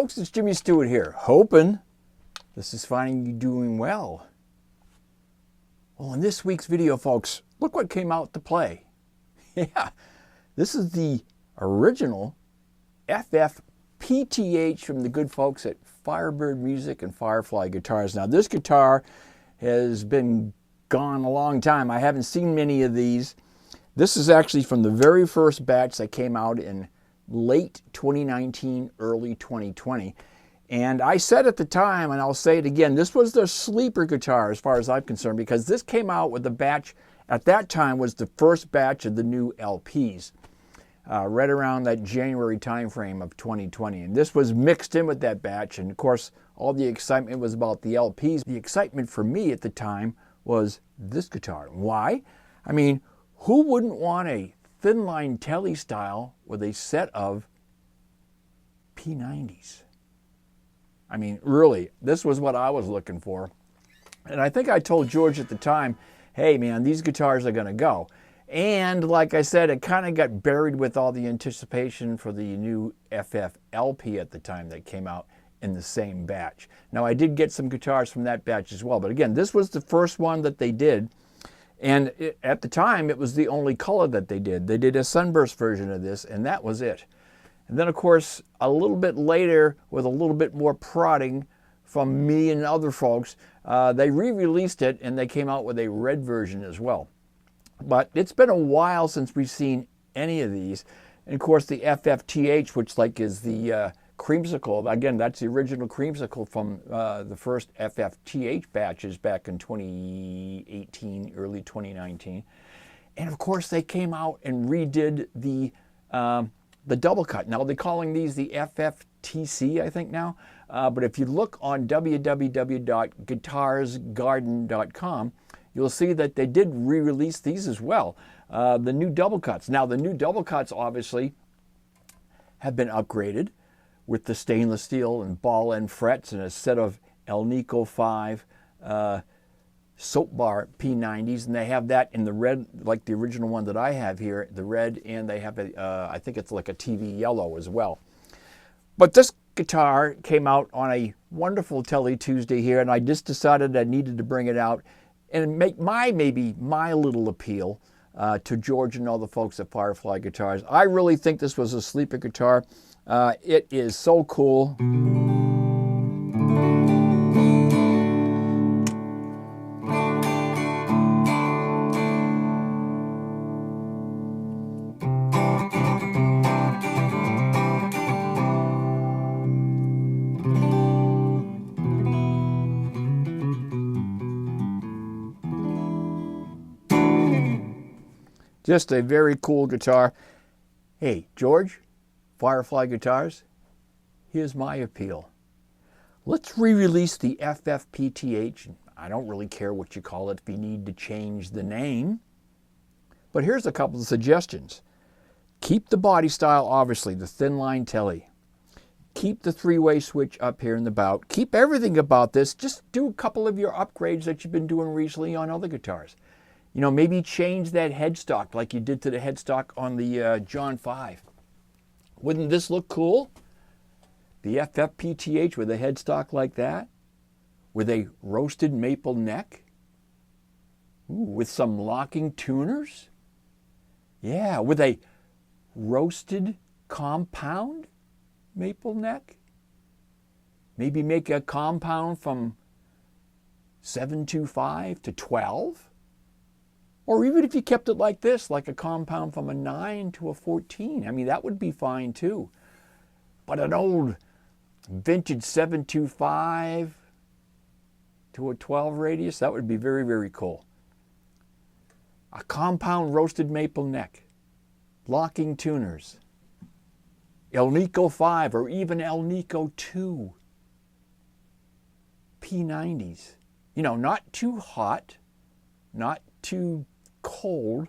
folks, it's Jimmy Stewart here, hoping this is finding you doing well. Well, in this week's video, folks, look what came out to play. Yeah, this is the original FFPTH from the good folks at Firebird Music and Firefly Guitars. Now, this guitar has been gone a long time. I haven't seen many of these. This is actually from the very first batch that came out in late 2019, early 2020. And I said at the time, and I'll say it again, this was the sleeper guitar as far as I'm concerned, because this came out with the batch, at that time was the first batch of the new LPs, right around that January timeframe of 2020. And this was mixed in with that batch. And of course, all the excitement was about the LPs. The excitement for me at the time was this guitar. Why? I mean, who wouldn't want a thin line telly style with a set of P90s? I mean, really, this was what I was looking for. And I think I told George at the time, hey man, these guitars are gonna go. And like I said, it kind of got buried with all the anticipation for the new FFLP at the time that came out in the same batch. Now, I did get some guitars from that batch as well, but again, this was the first one that they did. And at the time, it was the only color that they did. They did a sunburst version of this, and that was it. And then, of course, a little bit later, with a little bit more prodding from me and other folks, they re-released it, and they came out with a red version as well. But it's been a while since we've seen any of these. And, of course, the FFTH, which is the creamsicle. Again, that's the original creamsicle from the first FFTH batches back in 2018, early 2019. And of course, they came out and redid the double cut. Now they're calling these the FFTC, I think now. But if you look on www.guitarsgarden.com, you'll see that they did re-release these as well. The new double cuts. Now the new double cuts obviously have been upgraded with the stainless steel and ball end frets and a set of Alnico 5 soap bar P90s, and they have that in the red, like the original one that I have here, the red, and they have I think it's like a TV yellow as well. But this guitar came out on a wonderful Telly Tuesday here, and I just decided I needed to bring it out and make maybe my little appeal to George and all the folks at Firefly Guitars. I really think this was a sleeper guitar. It is so cool. Just a very cool guitar. Hey, George, Firefly Guitars, here's my appeal. Let's re-release the FFPTH. I don't really care what you call it if you need to change the name. But here's a couple of suggestions. Keep the body style, obviously, the thin line telly. Keep the three-way switch up here in the bout. Keep everything about this. Just do a couple of your upgrades that you've been doing recently on other guitars. You know, maybe change that headstock like you did to the headstock on the John 5. Wouldn't this look cool? The FFPTH with a headstock like that, with a roasted maple neck, with some locking tuners. Yeah, with a roasted compound maple neck. Maybe make a compound from 725 to 12. Or even if you kept it like this, like a compound from a 9 to a 14. I mean, that would be fine too. But an old vintage 725 to a 12 radius, that would be very, very cool. A compound roasted maple neck, locking tuners, Alnico 5 or even Alnico 2, P90s. You know, not too hot, not too cold,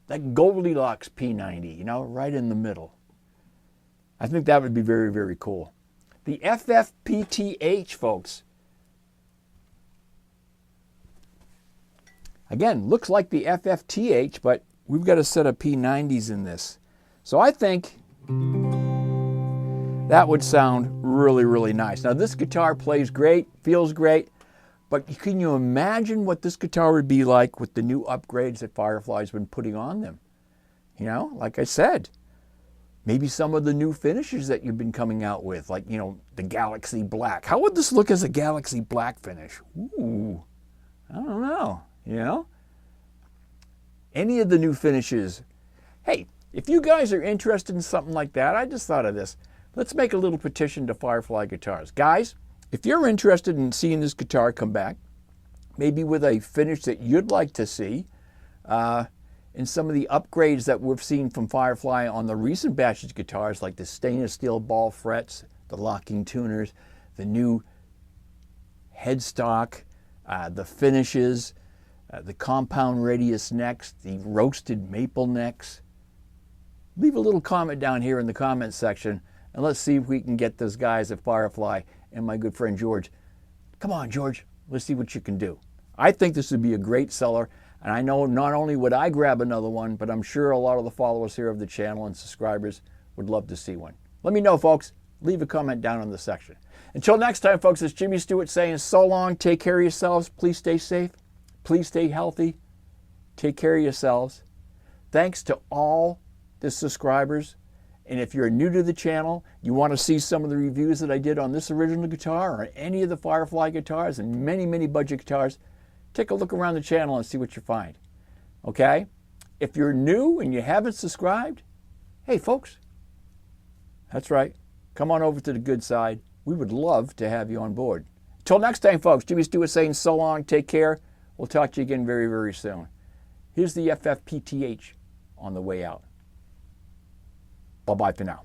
that Goldilocks P90, you know, right in the middle. I think that would be very, very cool. The FFPTH, folks, again, looks like the FFTH, but we've got a set of P90s in this. So I think That would sound really, really nice. Now this guitar plays great, feels great, but can you imagine what this guitar would be like with the new upgrades that Firefly's been putting on them? You know, like I said, maybe some of the new finishes that you've been coming out with, like, you know, the Galaxy Black. How would this look as a Galaxy Black finish? Ooh, I don't know, you know? Any of the new finishes. Hey, if you guys are interested in something like that, I just thought of this. Let's make a little petition to Firefly Guitars. Guys, if you're interested in seeing this guitar come back, maybe with a finish that you'd like to see, and some of the upgrades that we've seen from Firefly on the recent batches of guitars, like the stainless steel ball frets, the locking tuners, the new headstock, the finishes, the compound radius necks, the roasted maple necks. Leave a little comment down here in the comment section, and let's see if we can get those guys at Firefly and my good friend George. Come on, George, let's see what you can do. I think this would be a great seller. And I know not only would I grab another one, but I'm sure a lot of the followers here of the channel and subscribers would love to see one. Let me know, folks. Leave a comment down in the section. Until next time, folks, it's Jimmy Stewart saying so long. Take care of yourselves. Please stay safe. Please stay healthy. Take care of yourselves. Thanks to all the subscribers. And if you're new to the channel, you want to see some of the reviews that I did on this original guitar or any of the Firefly guitars and many, many budget guitars, take a look around the channel and see what you find, okay? If you're new and you haven't subscribed, hey, folks, that's right. Come on over to the good side. We would love to have you on board. Till next time, folks, Jimmy Stewart saying so long. Take care. We'll talk to you again very, very soon. Here's the FFPTH on the way out. Bye-bye for now.